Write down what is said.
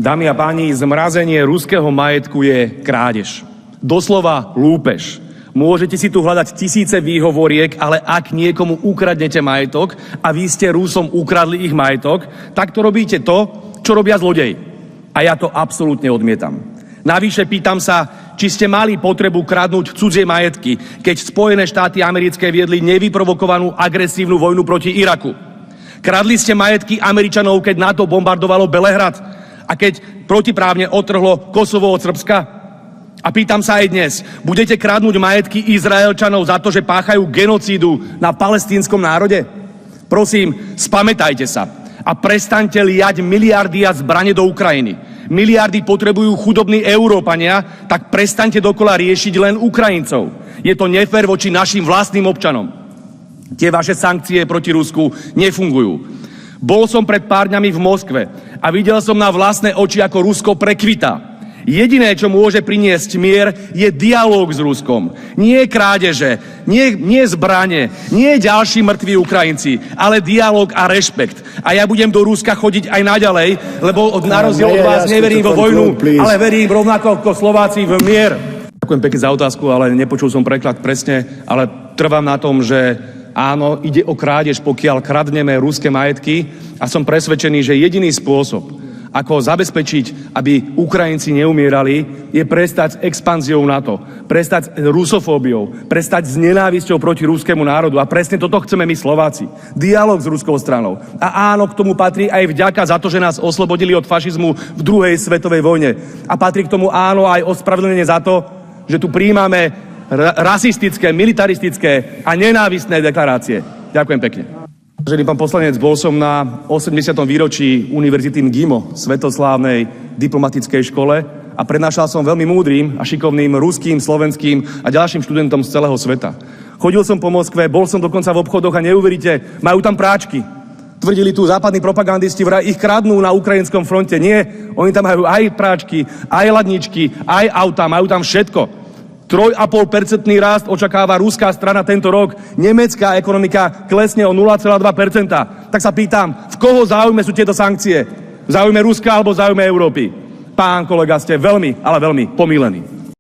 Dámy a páni, zmrazenie ruského majetku je krádež. Doslova lúpež. Môžete si tu hľadať tisíce výhovoriek, ale ak niekomu ukradnete majetok a vy ste Rusom ukradli ich majetok, tak to robíte to, čo robia zlodeji. A ja to absolútne odmietam. Navyše pýtam sa, či ste mali potrebu kradnúť cudzie majetky, keď Spojené štáty americké viedli nevyprovokovanú agresívnu vojnu proti Iraku. Kradli ste majetky Američanov, keď NATO bombardovalo Belehrad a keď protiprávne odtrhlo Kosovo od Srbska. A pýtam sa aj dnes, budete kradnúť majetky Izraelčanov za to, že páchajú genocídu na palestínskom národe? Prosím, spamätajte sa a prestaňte liať miliardy a zbrane do Ukrajiny. Miliardy potrebujú chudobní Európania, tak prestaňte dokola riešiť len Ukrajincov. Je to nefér voči našim vlastným občanom. Tie vaše sankcie proti Rusku nefungujú. Bol som pred pár dňami v Moskve a videl som na vlastné oči, ako Rusko prekvitá. Jediné, čo môže priniesť mier, je dialóg s Ruskom. Nie krádeže, nie zbrane, nie ďalší mŕtvi Ukrajinci, ale dialóg a rešpekt. A ja budem do Ruska chodiť aj naďalej, lebo na rozdiel od vás neverím vo vojnu, ale verím rovnako ako Slováci v mier. Ďakujem pekne za otázku, ale nepočul som preklad presne, ale trvám na tom, že áno, ide o krádež, pokiaľ kradneme ruské majetky a som presvedčený, že jediný spôsob, ako zabezpečiť, aby Ukrajinci neumierali, je prestať s expanziou NATO, prestať s rusofóbiou, prestať s nenávisťou proti ruskému národu. A presne toto chceme my Slováci. Dialóg s ruskou stranou. A áno, k tomu patrí aj vďaka za to, že nás oslobodili od fašizmu v druhej svetovej vojne. A patrí k tomu áno aj ospravedlnenie za to, že tu prijímame rasistické, militaristické a nenávistné deklarácie. Ďakujem pekne. Vážený pán poslanec, bol som na 80. výročí Univerzity MGIMO, svetoslávnej diplomatickej škole, a prednášal som veľmi múdrym a šikovným ruským, slovenským a ďalším študentom z celého sveta. Chodil som po Moskve, bol som dokonca v obchodoch a neuveríte, majú tam práčky. Tvrdili tu západní propagandisti, vraj ich kradnú na ukrajinskom fronte. Nie, oni tam majú aj práčky, aj ladničky, aj auta, majú tam všetko. 3,5% rast očakáva ruská strana tento rok. Nemecká ekonomika klesne o 0,2%. Tak sa pýtam, v koho záujme sú tieto sankcie? V záujme Ruska alebo v záujme Európy? Pán kolega, ste veľmi, ale veľmi pomýlení.